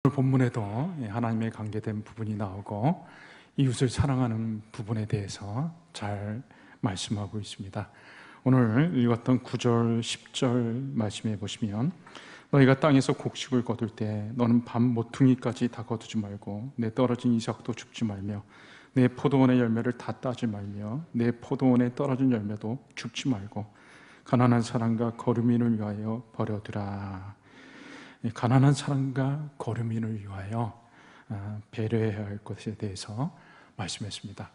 오늘 본문에도 하나님에 관계된 부분이 나오고 이웃을 사랑하는 부분에 대해서 잘 말씀하고 있습니다. 오늘 읽었던 9절, 10절 말씀해 보시면 너희가 땅에서 곡식을 거둘 때 너는 밤 모퉁이까지 다 거두지 말고 내 떨어진 이삭도 줍지 말며 내 포도원의 열매를 다 따지 말며 내 포도원에 떨어진 열매도 줍지 말고 가난한 사람과 거류민을 위하여 버려두라. 가난한 사람과 거류민을 위하여 배려해야 할 것에 대해서 말씀했습니다.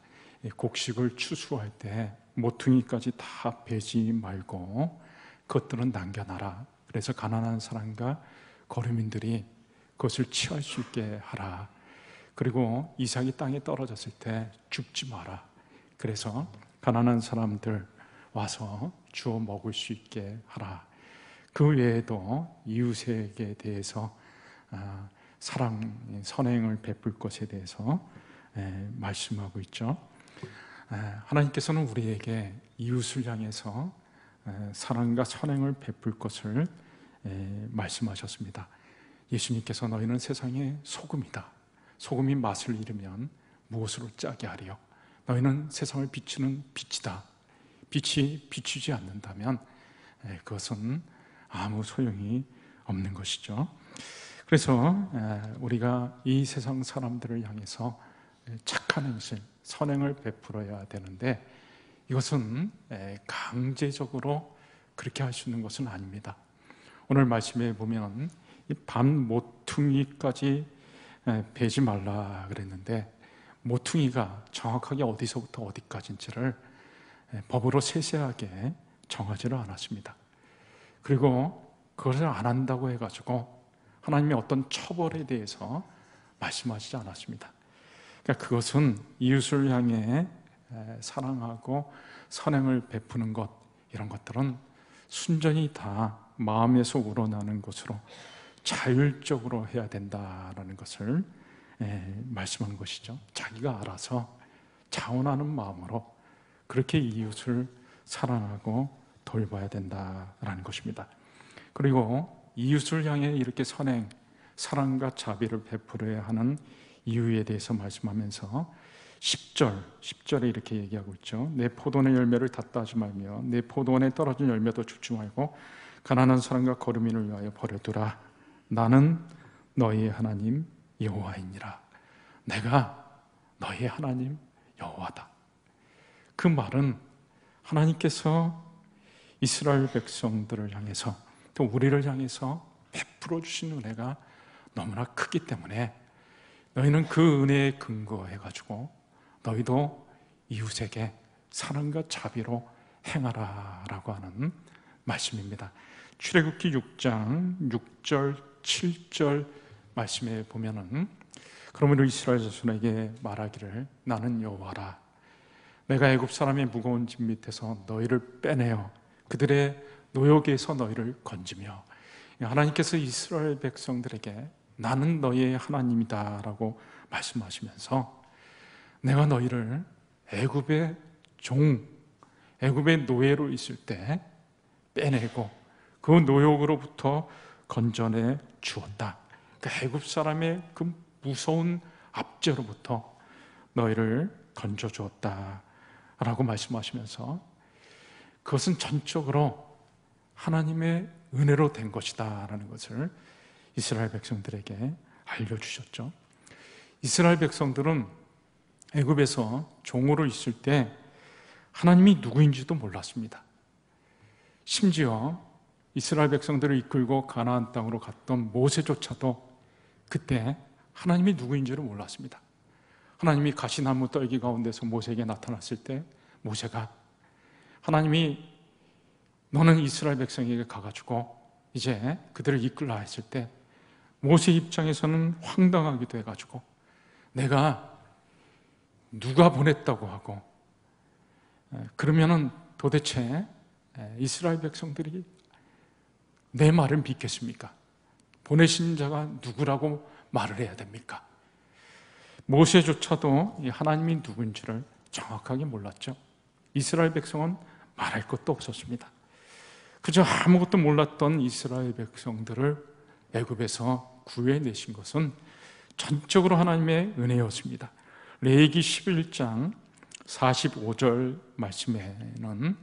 곡식을 추수할 때 모퉁이까지 다 베지 말고 그것들은 남겨놔라. 그래서 가난한 사람과 거류민들이 그것을 취할 수 있게 하라. 그리고 이삭이 땅에 떨어졌을 때 줍지 마라. 그래서 가난한 사람들 와서 주워 먹을 수 있게 하라. 그 외에도 이웃에게 대해서 사랑, 선행을 베풀 것에 대해서 말씀하고 있죠. 하나님께서는 우리에게 이웃을 향해서 사랑과 선행을 베풀 것을 말씀하셨습니다. 예수님께서 너희는 세상의 소금이다. 소금이 맛을 잃으면 무엇으로 짜게 하리요? 너희는 세상을 비추는 빛이다. 빛이 비추지 않는다면 그것은 아무 소용이 없는 것이죠. 그래서 우리가 이 세상 사람들을 향해서 착한 행실, 선행을 베풀어야 되는데 이것은 강제적으로 그렇게 할 수 있는 것은 아닙니다. 오늘 말씀에 보면 밤 모퉁이까지 베지 말라 그랬는데 모퉁이가 정확하게 어디서부터 어디까지인지를 법으로 세세하게 정하지를 않았습니다. 그리고 그것을 안 한다고 해가지고 하나님의 어떤 처벌에 대해서 말씀하시지 않았습니다. 그러니까 그것은 이웃을 향해 사랑하고 선행을 베푸는 것, 이런 것들은 순전히 다 마음에서 우러나는 것으로 자율적으로 해야 된다라는 것을 말씀한 것이죠. 자기가 알아서 자원하는 마음으로 그렇게 이웃을 사랑하고 돌봐야 된다라는 것입니다. 그리고 이웃을 향해 이렇게 선행, 사랑과 자비를 베풀어야 하는 이유에 대해서 말씀하면서 10절에 이렇게 얘기하고 있죠. 내 포도원의 열매를 다 따지 말며 내 포도원에 떨어진 열매도 줍지 말고 가난한 사람과 거류민을 위하여 버려두라. 나는 너희의 하나님 여호와이니라. 내가 너희의 하나님 여호와다. 그 말은 하나님께서 이스라엘 백성들을 향해서 또 우리를 향해서 베풀어 주신 은혜가 너무나 크기 때문에 너희는 그 은혜에 근거해가지고 너희도 이웃에게 사랑과 자비로 행하라라고 하는 말씀입니다. 출애굽기 6장 6절 7절 말씀에 보면은 그러므로 이스라엘 자손에게 말하기를 나는 여호와라. 내가 애굽 사람의 무거운 짐 밑에서 너희를 빼내어 그들의 노역에서 너희를 건지며, 하나님께서 이스라엘 백성들에게 나는 너희의 하나님이다 라고 말씀하시면서 내가 너희를 애굽의 애굽의 노예로 있을 때 빼내고 그 노역으로부터 건져내 주었다. 그러니까 애굽 사람의 그 무서운 압제로부터 너희를 건져 주었다 라고 말씀하시면서 그것은 전적으로 하나님의 은혜로 된 것이다 라는 것을 이스라엘 백성들에게 알려주셨죠. 이스라엘 백성들은 애굽에서 종으로 있을 때 하나님이 누구인지도 몰랐습니다. 심지어 이스라엘 백성들을 이끌고 가나안 땅으로 갔던 모세조차도 그때 하나님이 누구인지를 몰랐습니다. 하나님이 가시나무 떨기 가운데서 모세에게 나타났을 때 모세가 하나님이 너는 이스라엘 백성에게 가가지고 이제 그들을 이끌라 했을 때 모세 입장에서는 황당하기도 해가지고 내가 누가 보냈다고 하고 그러면은 도대체 이스라엘 백성들이 내 말을 믿겠습니까? 보내신 자가 누구라고 말을 해야 됩니까? 모세조차도 하나님이 누군지를 정확하게 몰랐죠. 이스라엘 백성은 말할 것도 없었습니다. 그저 아무것도 몰랐던 이스라엘 백성들을 애굽에서 구해내신 것은 전적으로 하나님의 은혜였습니다. 레위기 11장 45절 말씀에는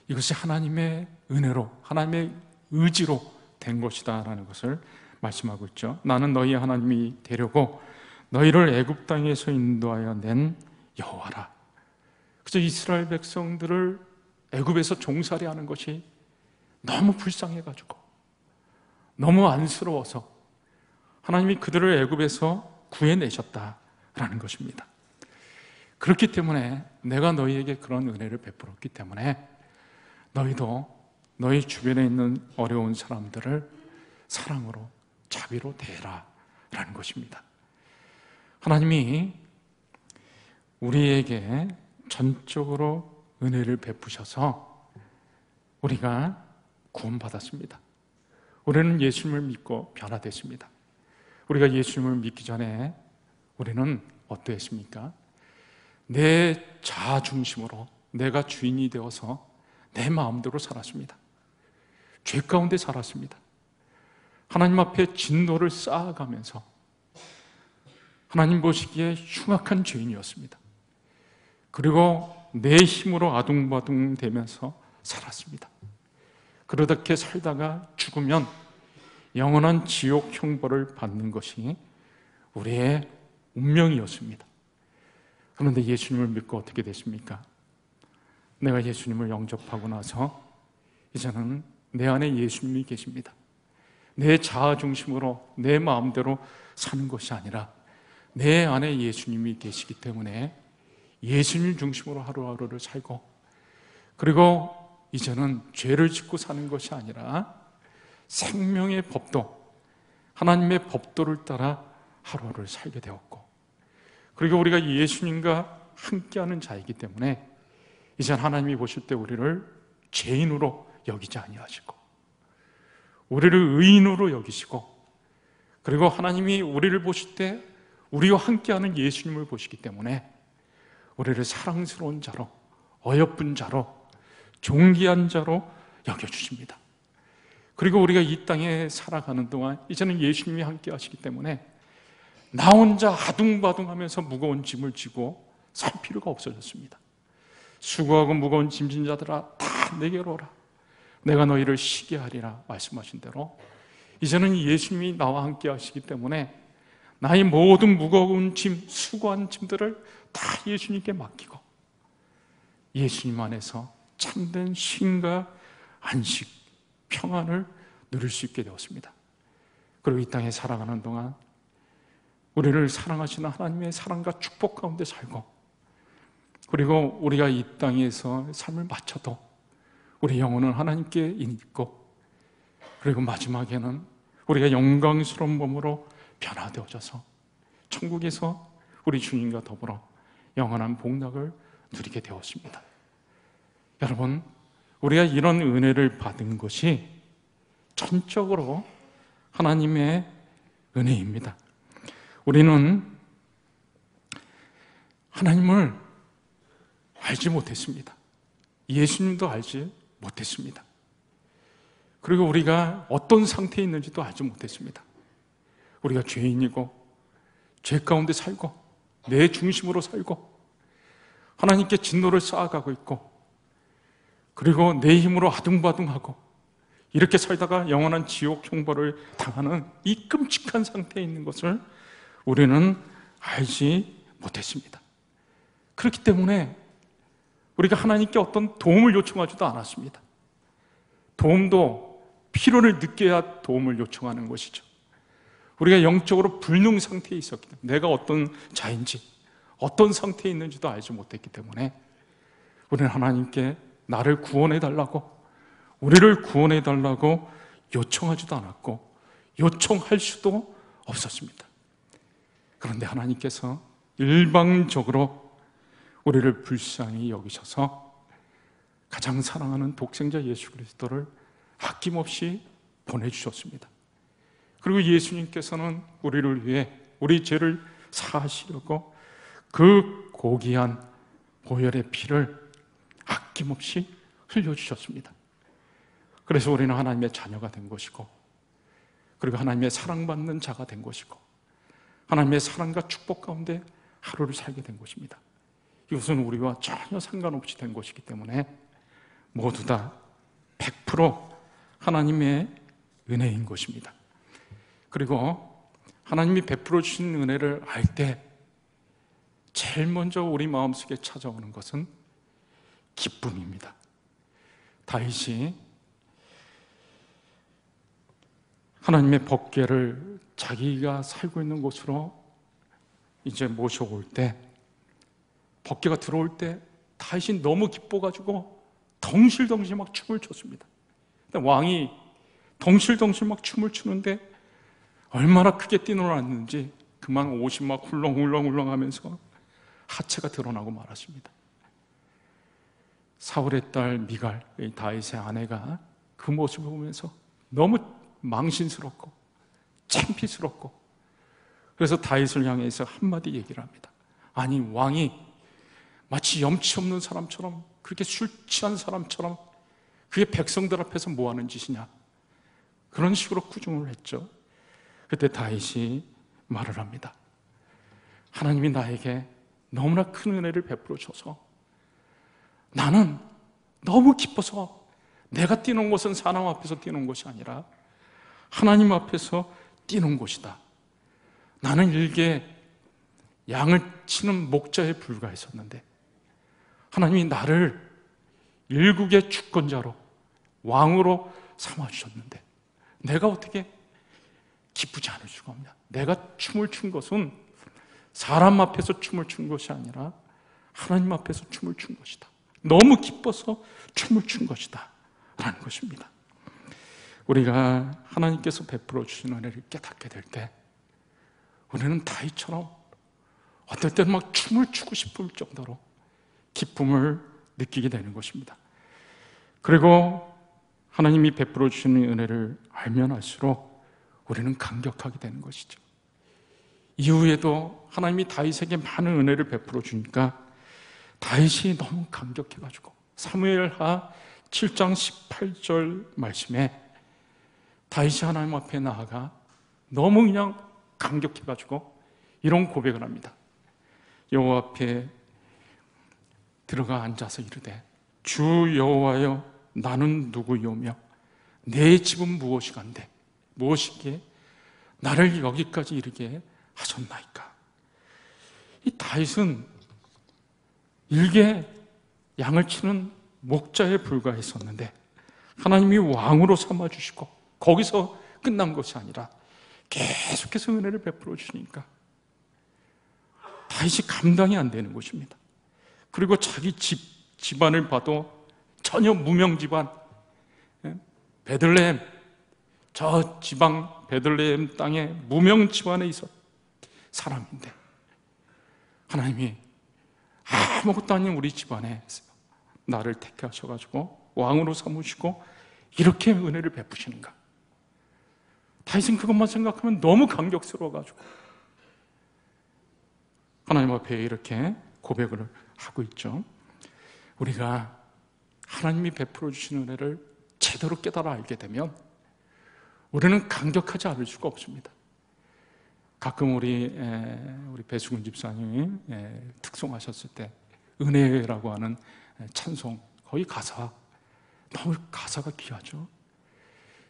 이것이 하나님의 은혜로, 하나님의 의지로 된 것이다 라는 것을 말씀하고 있죠. 나는 너희 하나님이 되려고 너희를 애굽 땅에서 인도하여 낸 여호와라. 그래서 이스라엘 백성들을 애굽에서 종살이 하는 것이 너무 불쌍해가지고, 너무 안쓰러워서 하나님이 그들을 애굽에서 구해내셨다라는 것입니다. 그렇기 때문에 내가 너희에게 그런 은혜를 베풀었기 때문에 너희도 너희 주변에 있는 어려운 사람들을 사랑으로, 자비로 대해라 라는 것입니다. 하나님이 우리에게 전적으로 은혜를 베푸셔서 우리가 구원받았습니다. 우리는 예수님을 믿고 변화됐습니다. 우리가 예수님을 믿기 전에 우리는 어떠했습니까? 내 자아 중심으로 내가 주인이 되어서 내 마음대로 살았습니다. 죄 가운데 살았습니다. 하나님 앞에 진노를 쌓아가면서 하나님 보시기에 흉악한 죄인이었습니다. 그리고 내 힘으로 아둥바둥 되면서 살았습니다. 그렇게 살다가 죽으면 영원한 지옥 형벌을 받는 것이 우리의 운명이었습니다. 그런데 예수님을 믿고 어떻게 됐습니까? 내가 예수님을 영접하고 나서 이제는 내 안에 예수님이 계십니다. 내 자아 중심으로 내 마음대로 사는 것이 아니라 내 안에 예수님이 계시기 때문에 예수님 중심으로 하루하루를 살고, 그리고 이제는 죄를 짓고 사는 것이 아니라 생명의 법도, 하나님의 법도를 따라 하루하루를 살게 되었고, 그리고 우리가 예수님과 함께하는 자이기 때문에 이제 하나님이 보실 때 우리를 죄인으로 여기지 아니하시고 우리를 의인으로 여기시고, 그리고 하나님이 우리를 보실 때 우리와 함께하는 예수님을 보시기 때문에 우리를 사랑스러운 자로, 어여쁜 자로, 존귀한 자로 여겨주십니다. 그리고 우리가 이 땅에 살아가는 동안 이제는 예수님이 함께 하시기 때문에 나 혼자 아둥바둥하면서 무거운 짐을 지고 살 필요가 없어졌습니다. 수고하고 무거운 짐진 자들아 다 내게로 오라, 내가 너희를 쉬게 하리라 말씀하신 대로 이제는 예수님이 나와 함께 하시기 때문에 나의 모든 무거운 짐, 수고한 짐들을 다 예수님께 맡기고 예수님 안에서 참된 쉼과 안식, 평안을 누릴 수 있게 되었습니다. 그리고 이 땅에 살아가는 동안 우리를 사랑하시는 하나님의 사랑과 축복 가운데 살고, 그리고 우리가 이 땅에서 삶을 마쳐도 우리 영혼은 하나님께 있고, 그리고 마지막에는 우리가 영광스러운 몸으로 변화되어져서 천국에서 우리 주님과 더불어 영원한 복락을 누리게 되었습니다. 여러분, 우리가 이런 은혜를 받은 것이 전적으로 하나님의 은혜입니다. 우리는 하나님을 알지 못했습니다. 예수님도 알지 못했습니다. 그리고 우리가 어떤 상태에 있는지도 알지 못했습니다. 우리가 죄인이고 죄 가운데 살고 내 중심으로 살고 하나님께 진노를 쌓아가고 있고, 그리고 내 힘으로 아둥바둥하고 이렇게 살다가 영원한 지옥 형벌을 당하는 이 끔찍한 상태에 있는 것을 우리는 알지 못했습니다. 그렇기 때문에 우리가 하나님께 어떤 도움을 요청하지도 않았습니다. 도움도 필요를 느껴야 도움을 요청하는 것이죠. 우리가 영적으로 불능 상태에 있었기 때문에, 내가 어떤 자인지 어떤 상태에 있는지도 알지 못했기 때문에 우리는 하나님께 나를 구원해달라고, 우리를 구원해달라고 요청하지도 않았고 요청할 수도 없었습니다. 그런데 하나님께서 일방적으로 우리를 불쌍히 여기셔서 가장 사랑하는 독생자 예수 그리스도를 아낌없이 보내주셨습니다. 그리고 예수님께서는 우리를 위해 우리 죄를 사하시려고 그 고귀한 보혈의 피를 아낌없이 흘려주셨습니다. 그래서 우리는 하나님의 자녀가 된 것이고, 그리고 하나님의 사랑받는 자가 된 것이고 하나님의 사랑과 축복 가운데 하루를 살게 된 것입니다. 이것은 우리와 전혀 상관없이 된 것이기 때문에 모두 다 100% 하나님의 은혜인 것입니다. 그리고 하나님이 베풀어 주신 은혜를 알 때 제일 먼저 우리 마음속에 찾아오는 것은 기쁨입니다. 다윗이 하나님의 법궤를 자기가 살고 있는 곳으로 이제 모셔올 때, 법궤가 들어올 때 다윗이 너무 기뻐가지고 덩실덩실 막 춤을 췄습니다. 왕이 덩실덩실 막 춤을 추는데 얼마나 크게 뛰놀았는지 그만 옷이 막 훌렁훌렁훌렁 하면서 하체가 드러나고 말았습니다. 사울의 딸 미갈, 다윗의 아내가 그 모습을 보면서 너무 망신스럽고 창피스럽고, 그래서 다윗을 향해서 한마디 얘기를 합니다. 아니, 왕이 마치 염치 없는 사람처럼, 그렇게 술 취한 사람처럼 그게 백성들 앞에서 뭐 하는 짓이냐, 그런 식으로 꾸중을 했죠. 그때 다윗이 말을 합니다. 하나님이 나에게 너무나 큰 은혜를 베풀어 줘서 나는 너무 기뻐서 내가 뛰는 것은 사람 앞에서 뛰는 것이 아니라 하나님 앞에서 뛰는 것이다. 나는 일개 양을 치는 목자에 불과했었는데 하나님이 나를 일국의 주권자로, 왕으로 삼아주셨는데 내가 어떻게 기쁘지 않을 수가 없냐. 내가 춤을 춘 것은 사람 앞에서 춤을 춘 것이 아니라 하나님 앞에서 춤을 춘 것이다. 너무 기뻐서 춤을 춘 것이다 라는 것입니다. 우리가 하나님께서 베풀어 주신 은혜를 깨닫게 될 때 우리는 다윗처럼 어떨 때는 막 춤을 추고 싶을 정도로 기쁨을 느끼게 되는 것입니다. 그리고 하나님이 베풀어 주시는 은혜를 알면 알수록 우리는 감격하게 되는 것이죠. 이후에도 하나님이 다윗에게 많은 은혜를 베풀어 주니까 다윗이 너무 감격해가지고 사무엘하 7장 18절 말씀에 다윗이 하나님 앞에 나아가 너무 그냥 감격해가지고 이런 고백을 합니다. 여호와 앞에 들어가 앉아서 이르되 주 여호와여 나는 누구이오며 내 집은 무엇이간데 무엇이기에 나를 여기까지 이르게 하셨나이까. 이 다윗은 일개 양을 치는 목자에 불과했었는데 하나님이 왕으로 삼아주시고 거기서 끝난 것이 아니라 계속해서 은혜를 베풀어 주시니까 다윗이 감당이 안 되는 것입니다. 그리고 자기 집안을 봐도 전혀 무명 집안, 베들레헴, 저 지방 베들레헴 땅에 무명 집안에 있었 사람인데 하나님이 아무것도 아닌 우리 집안에 나를 택해 하셔가지고 왕으로 삼으시고 이렇게 은혜를 베푸시는가. 다윗은 그것만 생각하면 너무 감격스러워가지고 하나님 앞에 이렇게 고백을 하고 있죠. 우리가 하나님이 베풀어 주신 은혜를 제대로 깨달아 알게 되면 우리는 감격하지 않을 수가 없습니다. 가끔 우리 배수근 집사님이 특송하셨을 때 은혜라고 하는 찬송, 거기 너무 가사가 귀하죠.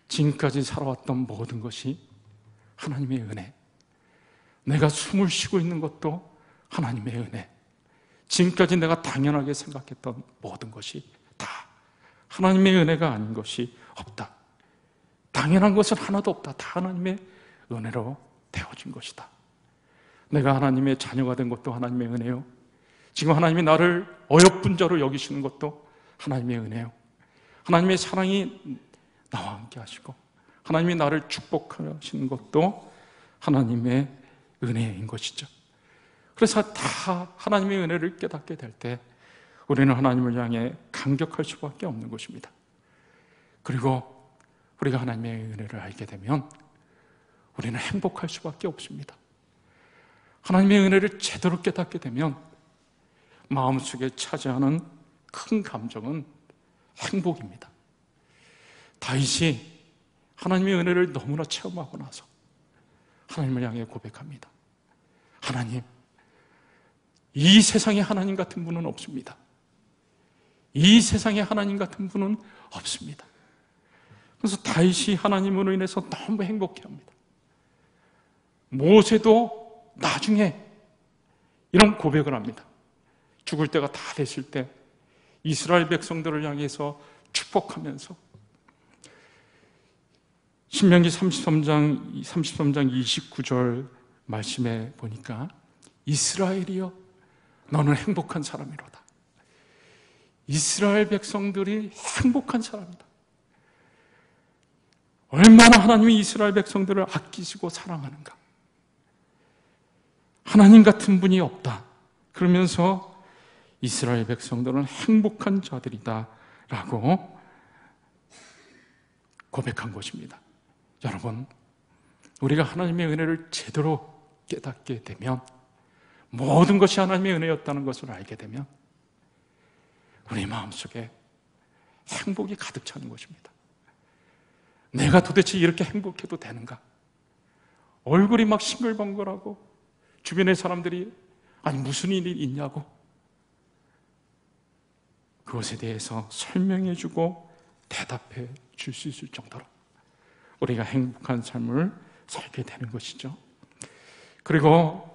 지금까지 살아왔던 모든 것이 하나님의 은혜, 내가 숨을 쉬고 있는 것도 하나님의 은혜, 지금까지 내가 당연하게 생각했던 모든 것이 다 하나님의 은혜가 아닌 것이 없다. 당연한 것은 하나도 없다. 다 하나님의 은혜로 되어진 것이다. 내가 하나님의 자녀가 된 것도 하나님의 은혜요, 지금 하나님이 나를 어여쁜 자로 여기시는 것도 하나님의 은혜요, 하나님의 사랑이 나와 함께 하시고 하나님이 나를 축복하시는 것도 하나님의 은혜인 것이죠. 그래서 다 하나님의 은혜를 깨닫게 될 때 우리는 하나님을 향해 감격할 수밖에 없는 것입니다. 그리고 우리가 하나님의 은혜를 알게 되면 우리는 행복할 수밖에 없습니다. 하나님의 은혜를 제대로 깨닫게 되면 마음속에 차지하는 큰 감정은 행복입니다. 다윗이 하나님의 은혜를 너무나 체험하고 나서 하나님을 향해 고백합니다. 하나님, 이 세상에 하나님 같은 분은 없습니다. 이 세상에 하나님 같은 분은 없습니다. 그래서 다윗이 하나님으로 인해서 너무 행복해합니다. 모세도 나중에 이런 고백을 합니다. 죽을 때가 다 됐을 때 이스라엘 백성들을 향해서 축복하면서 신명기 33장 29절 말씀에 보니까 이스라엘이여 너는 행복한 사람이로다. 이스라엘 백성들이 행복한 사람이다. 얼마나 하나님이 이스라엘 백성들을 아끼시고 사랑하는가. 하나님 같은 분이 없다. 그러면서 이스라엘 백성들은 행복한 자들이다 라고 고백한 것입니다. 여러분, 우리가 하나님의 은혜를 제대로 깨닫게 되면, 모든 것이 하나님의 은혜였다는 것을 알게 되면 우리 마음속에 행복이 가득 차는 것입니다. 내가 도대체 이렇게 행복해도 되는가? 얼굴이 막 싱글벙글하고 주변의 사람들이 아니 무슨 일이 있냐고 그것에 대해서 설명해주고 대답해 줄 수 있을 정도로 우리가 행복한 삶을 살게 되는 것이죠. 그리고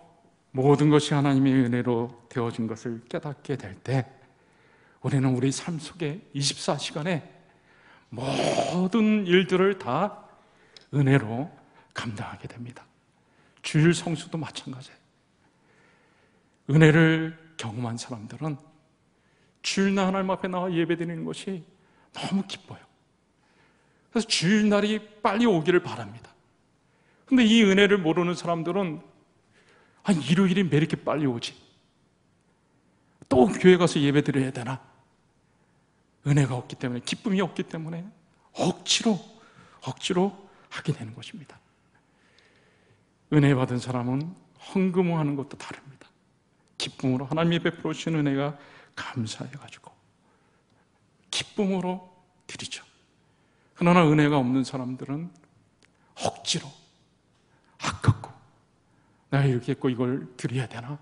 모든 것이 하나님의 은혜로 되어진 것을 깨닫게 될 때 우리는 우리 삶 속에 24시간에 모든 일들을 다 은혜로 감당하게 됩니다. 주일 성수도 마찬가지예요. 은혜를 경험한 사람들은 주일날 하나님 앞에 나와 예배드리는 것이 너무 기뻐요. 그래서 주일날이 빨리 오기를 바랍니다. 근데 이 은혜를 모르는 사람들은 아니 일요일이 왜 이렇게 빨리 오지? 또 교회 가서 예배 드려야 되나? 은혜가 없기 때문에, 기쁨이 없기 때문에 억지로 하게 되는 것입니다. 은혜 받은 사람은 헌금하는 것도 다릅니다. 기쁨으로 하나님이 베풀어 주신 은혜가 감사해가지고 기쁨으로 드리죠. 그러나 은혜가 없는 사람들은 억지로 아깝고 내가 이렇게 했고 이걸 드려야 되나?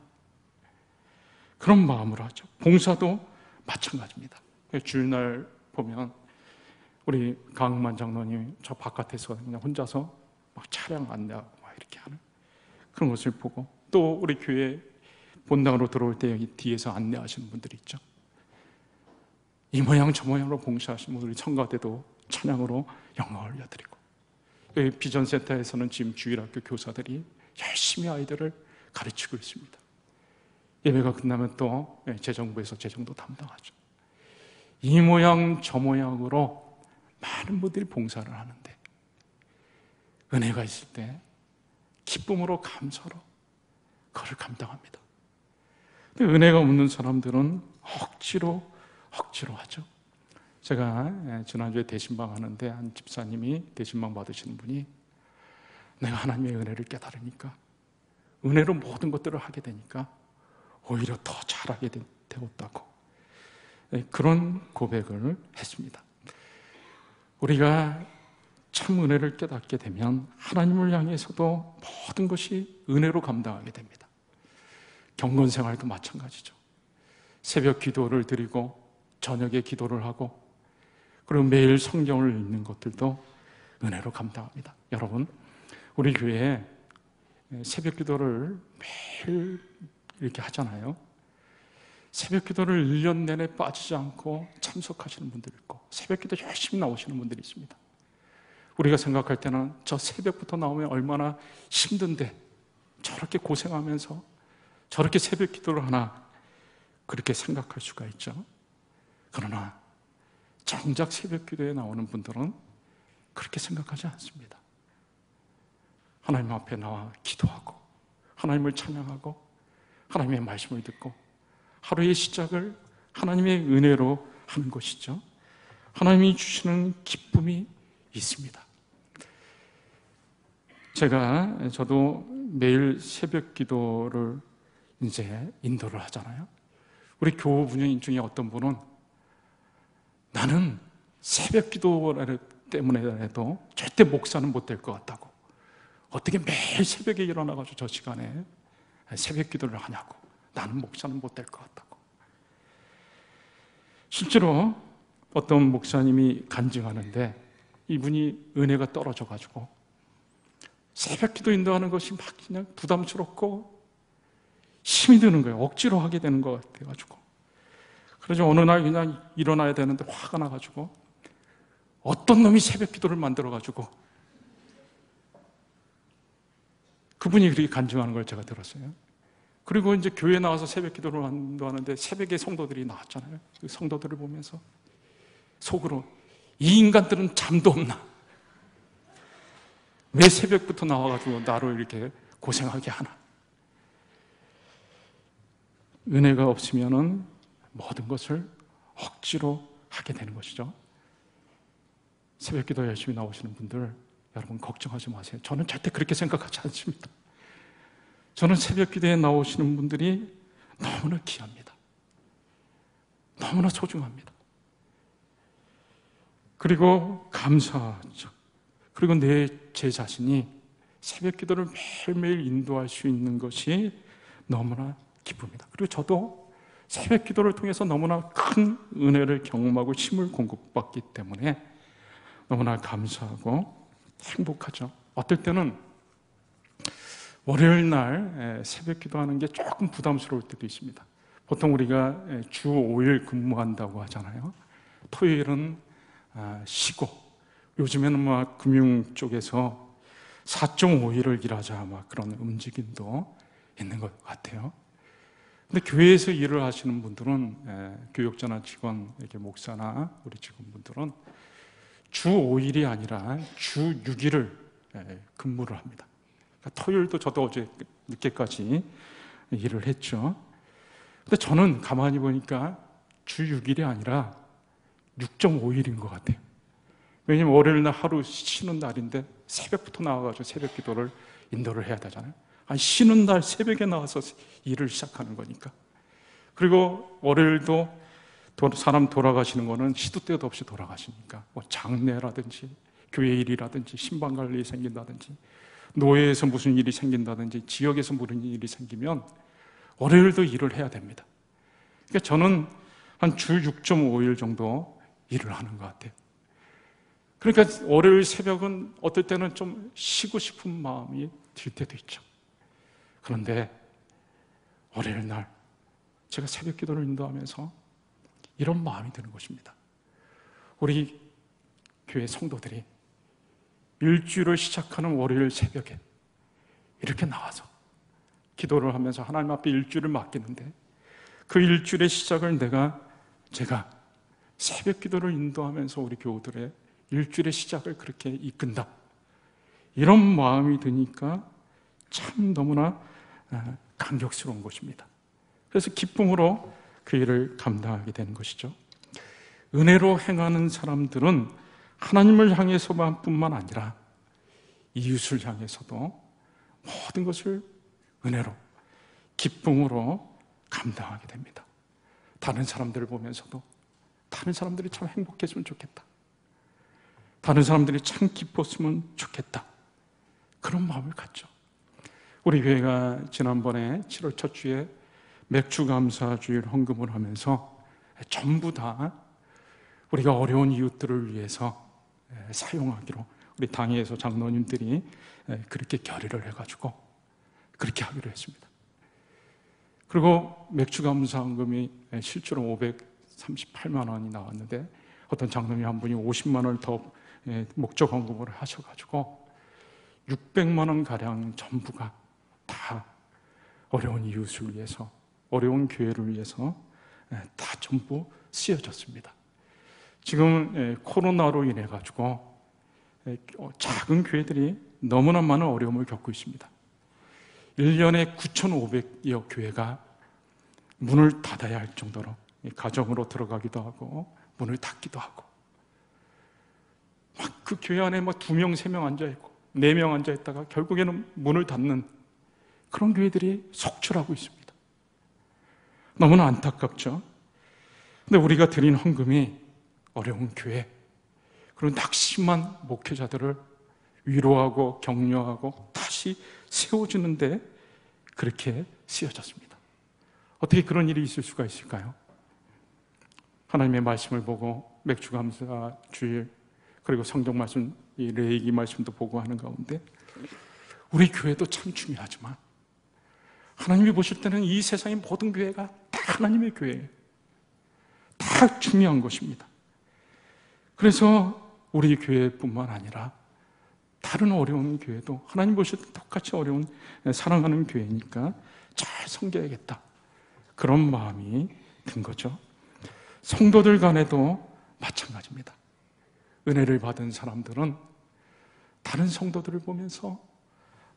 그런 마음으로 하죠. 봉사도 마찬가지입니다. 주일날 보면 우리 강만 장로님 저 바깥에서 그냥 혼자서 막 차량 안내하고 막 이렇게 하는 그런 것을 보고, 또 우리 교회 본당으로 들어올 때 여기 뒤에서 안내하시는 분들이 있죠. 이 모양 저 모양으로 봉사하시는 분들이 성가대도 찬양으로 영광을 올려드리고, 여기 비전센터에서는 지금 주일학교 교사들이 열심히 아이들을 가르치고 있습니다. 예배가 끝나면 또 재정부에서 재정도 담당하죠. 이 모양 저 모양으로 많은 분들이 봉사를 하는데 은혜가 있을 때 기쁨으로 감사로 그걸 감당합니다. 근데 은혜가 없는 사람들은 억지로 하죠. 제가 지난주에 대신방 하는데 한 집사님이 대신방 받으시는 분이 내가 하나님의 은혜를 깨달으니까 은혜로 모든 것들을 하게 되니까 오히려 더 잘하게 되었다고 그런 고백을 했습니다. 우리가 참 은혜를 깨닫게 되면 하나님을 향해서도 모든 것이 은혜로 감당하게 됩니다. 경건 생활도 마찬가지죠. 새벽 기도를 드리고 저녁에 기도를 하고 그리고 매일 성경을 읽는 것들도 은혜로 감당합니다. 여러분, 우리 교회에 새벽 기도를 매일 이렇게 하잖아요. 새벽 기도를 1년 내내 빠지지 않고 참석하시는 분들이 있고 새벽 기도 열심히 나오시는 분들이 있습니다. 우리가 생각할 때는 저 새벽부터 나오면 얼마나 힘든데 저렇게 고생하면서 저렇게 새벽 기도를 하나 그렇게 생각할 수가 있죠. 그러나 정작 새벽 기도에 나오는 분들은 그렇게 생각하지 않습니다. 하나님 앞에 나와 기도하고 하나님을 찬양하고 하나님의 말씀을 듣고 하루의 시작을 하나님의 은혜로 하는 것이죠. 하나님이 주시는 기쁨이 있습니다. 저도 매일 새벽 기도를 이제 인도를 하잖아요. 우리 교우 분인 중에 어떤 분은 나는 새벽 기도를 때문에라도 절대 목사는 못 될 것 같다고. 어떻게 매일 새벽에 일어나가지고 저 시간에 새벽 기도를 하냐고. 나는 목사는 못 될 것 같다고. 실제로 어떤 목사님이 간증하는데 이분이 은혜가 떨어져가지고 새벽 기도 인도하는 것이 막 그냥 부담스럽고 힘이 드는 거예요. 억지로 하게 되는 것 같아가지고. 그래서 어느 날 그냥 일어나야 되는데 화가 나가지고 어떤 놈이 새벽 기도를 만들어가지고 그분이 그렇게 간증하는 걸 제가 들었어요. 그리고 이제 교회 나와서 새벽 기도를 하는데 새벽에 성도들이 나왔잖아요. 그 성도들을 보면서 속으로 이 인간들은 잠도 없나? 왜 새벽부터 나와가지고 나를 이렇게 고생하게 하나? 은혜가 없으면은 모든 것을 억지로 하게 되는 것이죠. 새벽 기도 열심히 나오시는 분들, 여러분 걱정하지 마세요. 저는 절대 그렇게 생각하지 않습니다. 저는 새벽 기도에 나오시는 분들이 너무나 귀합니다. 너무나 소중합니다. 그리고 감사하죠. 그리고 제 자신이 새벽 기도를 매일매일 인도할 수 있는 것이 너무나 기쁩니다. 그리고 저도 새벽 기도를 통해서 너무나 큰 은혜를 경험하고 힘을 공급받기 때문에 너무나 감사하고 행복하죠. 어떨 때는 월요일 날 새벽 기도하는 게 조금 부담스러울 때도 있습니다. 보통 우리가 주 5일 근무한다고 하잖아요. 토요일은 쉬고, 요즘에는 막 금융 쪽에서 4.5일을 일하자 막 그런 움직임도 있는 것 같아요. 근데 교회에서 일을 하시는 분들은 교육자나 직원, 이렇게 목사나 우리 직원분들은 주 5일이 아니라 주 6일을 근무를 합니다. 그러니까 토요일도 저도 어제 늦게까지 일을 했죠. 근데 저는 가만히 보니까 주 6일이 아니라 6.5일인 것 같아요. 왜냐면 월요일 날 하루 쉬는 날인데 새벽부터 나와가지고 새벽 기도를 인도를 해야 되잖아요. 아니, 쉬는 날 새벽에 나와서 일을 시작하는 거니까. 그리고 월요일도 사람 돌아가시는 거는 시도 때도 없이 돌아가시니까 뭐 장례라든지 교회 일이라든지 신방관리 생긴다든지 노예에서 무슨 일이 생긴다든지 지역에서 무슨 일이 생기면 월요일도 일을 해야 됩니다. 그러니까 저는 한 주 6.5일 정도 일을 하는 것 같아요. 그러니까 월요일 새벽은 어떨 때는 좀 쉬고 싶은 마음이 들 때도 있죠. 그런데 월요일 날 제가 새벽 기도를 인도하면서 이런 마음이 드는 것입니다. 우리 교회 성도들이 일주일을 시작하는 월요일 새벽에 이렇게 나와서 기도를 하면서 하나님 앞에 일주일을 맡기는데 그 일주일의 시작을 제가 새벽 기도를 인도하면서 우리 교우들의 일주일의 시작을 그렇게 이끈다. 이런 마음이 드니까 참 너무나 감격스러운 것입니다. 그래서 기쁨으로 그 일을 감당하게 되는 것이죠. 은혜로 행하는 사람들은 하나님을 향해서만 뿐만 아니라 이웃을 향해서도 모든 것을 은혜로, 기쁨으로 감당하게 됩니다. 다른 사람들을 보면서도 다른 사람들이 참 행복했으면 좋겠다. 다른 사람들이 참 기뻤으면 좋겠다. 그런 마음을 갖죠. 우리 교회가 지난번에 7월 첫 주에 맥주 감사 주일 헌금을 하면서 전부 다 우리가 어려운 이웃들을 위해서 사용하기로 우리 당회에서 장로님들이 그렇게 결의를 해가지고 그렇게 하기로 했습니다. 그리고 맥주 감사 헌금이 실제로 538만 원이 나왔는데 어떤 장로님 한 분이 50만 원을 더 목적 헌금을 하셔가지고 600만 원 가량 전부가 다 어려운 이웃을 위해서, 어려운 교회를 위해서 다 전부 쓰여졌습니다. 지금 코로나로 인해 가지고 작은 교회들이 너무나 많은 어려움을 겪고 있습니다. 1년에 9,500여 교회가 문을 닫아야 할 정도로 가정으로 들어가기도 하고 문을 닫기도 하고 막 그 교회 안에 막 2명, 3명 앉아있고 4명 앉아있다가 결국에는 문을 닫는 그런 교회들이 속출하고 있습니다. 너무나 안타깝죠. 근데 우리가 드린 헌금이 어려운 교회, 그리고 낙심한 목회자들을 위로하고 격려하고 다시 세워주는데 그렇게 쓰여졌습니다. 어떻게 그런 일이 있을 수가 있을까요? 하나님의 말씀을 보고 맥주감사 주일, 그리고 성경 말씀, 이 레위기 말씀도 보고 하는 가운데 우리 교회도 참 중요하지만 하나님이 보실 때는 이 세상의 모든 교회가 다 하나님의 교회예요. 다 중요한 것입니다. 그래서 우리 교회뿐만 아니라 다른 어려운 교회도 하나님 보실 때 똑같이 어려운, 사랑하는 교회니까 잘 섬겨야겠다, 그런 마음이 든 거죠. 성도들 간에도 마찬가지입니다. 은혜를 받은 사람들은 다른 성도들을 보면서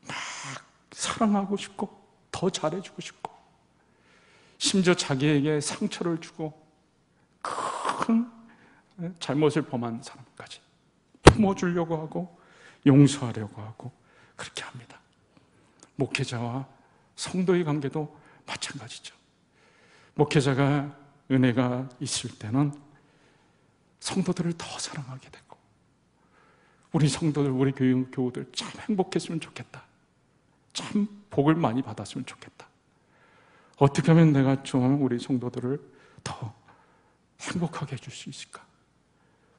막 사랑하고 싶고 더 잘해주고 싶고, 심지어 자기에게 상처를 주고 큰 잘못을 범한 사람까지 품어주려고 하고 용서하려고 하고 그렇게 합니다. 목회자와 성도의 관계도 마찬가지죠. 목회자가 은혜가 있을 때는 성도들을 더 사랑하게 되고, 우리 성도들, 우리 교우들 참 행복했으면 좋겠다, 참 복을 많이 받았으면 좋겠다, 어떻게 하면 내가 좀 우리 성도들을 더 행복하게 해줄 수 있을까,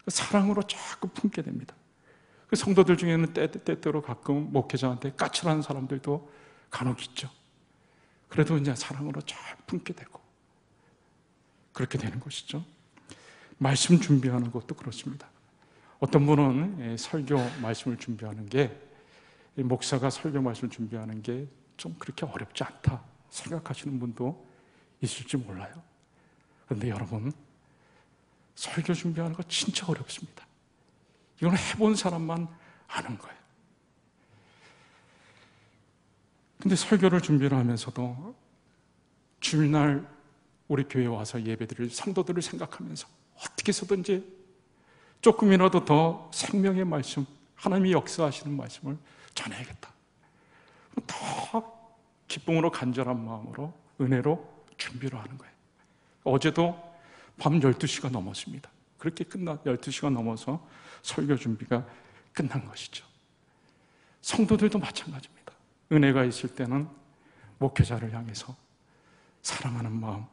사랑으로 자꾸 품게 됩니다. 그 성도들 중에는 때때로 가끔 목회자한테 까칠한 사람들도 간혹 있죠. 그래도 이제 사랑으로 잘 품게 되고 그렇게 되는 것이죠. 말씀 준비하는 것도 그렇습니다. 어떤 분은 설교 말씀을 준비하는 게, 목사가 설교 말씀을 준비하는 게 좀 그렇게 어렵지 않다 생각하시는 분도 있을지 몰라요. 그런데 여러분, 설교 준비하는 거 진짜 어렵습니다. 이건 해본 사람만 아는 거예요. 근데 설교를 준비를 하면서도 주일날 우리 교회에 와서 예배드릴 성도들을 생각하면서 어떻게 해서든지 조금이라도 더 생명의 말씀, 하나님이 역사하시는 말씀을 전해야겠다, 더 기쁨으로 간절한 마음으로 은혜로 준비를 하는 거예요. 어제도 밤 12시가 넘었습니다. 그렇게 12시가 넘어서 설교 준비가 끝난 것이죠. 성도들도 마찬가지입니다. 은혜가 있을 때는 목회자를 향해서 사랑하는 마음,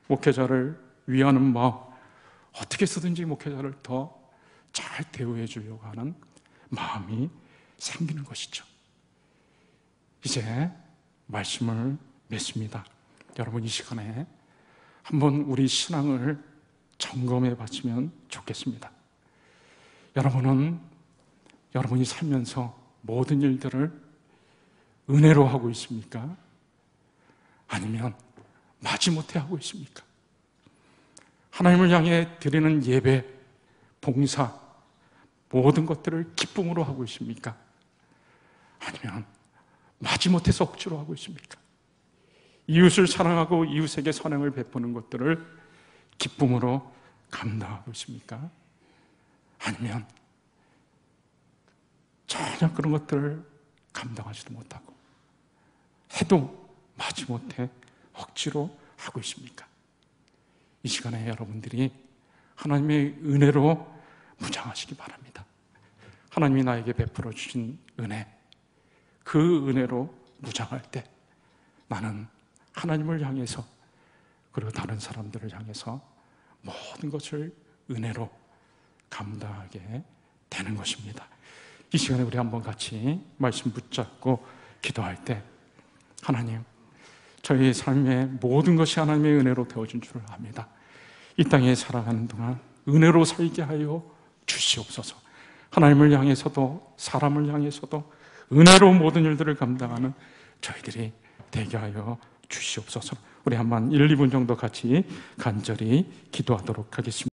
목회자를 위하는 마음, 어떻게 해서든지 목회자를 더 잘 대우해 주려고 하는 마음이 생기는 것이죠. 이제 말씀을 맺습니다. 여러분, 이 시간에 한번 우리 신앙을 점검해 봤으면 좋겠습니다. 여러분은 여러분이 살면서 모든 일들을 은혜로 하고 있습니까? 아니면 마지못해 하고 있습니까? 하나님을 향해 드리는 예배, 봉사, 모든 것들을 기쁨으로 하고 있습니까? 아니면 마지못해서 억지로 하고 있습니까? 이웃을 사랑하고 이웃에게 선행을 베푸는 것들을 기쁨으로 감당하고 있습니까? 아니면 전혀 그런 것들을 감당하지도 못하고 해도 마지못해 억지로 하고 있습니까? 이 시간에 여러분들이 하나님의 은혜로 무장하시기 바랍니다. 하나님이 나에게 베풀어 주신 은혜, 그 은혜로 무장할 때 나는 하나님을 향해서, 그리고 다른 사람들을 향해서 모든 것을 은혜로 감당하게 되는 것입니다. 이 시간에 우리 한번 같이 말씀 붙잡고 기도할 때, 하나님, 저희의 삶의 모든 것이 하나님의 은혜로 되어진 줄 압니다. 이 땅에 살아가는 동안 은혜로 살게 하여 주시옵소서. 하나님을 향해서도 사람을 향해서도 은혜로 모든 일들을 감당하는 저희들이 되게 하여 주시옵소서. 우리 한번 1, 2분 정도 같이 간절히 기도하도록 하겠습니다.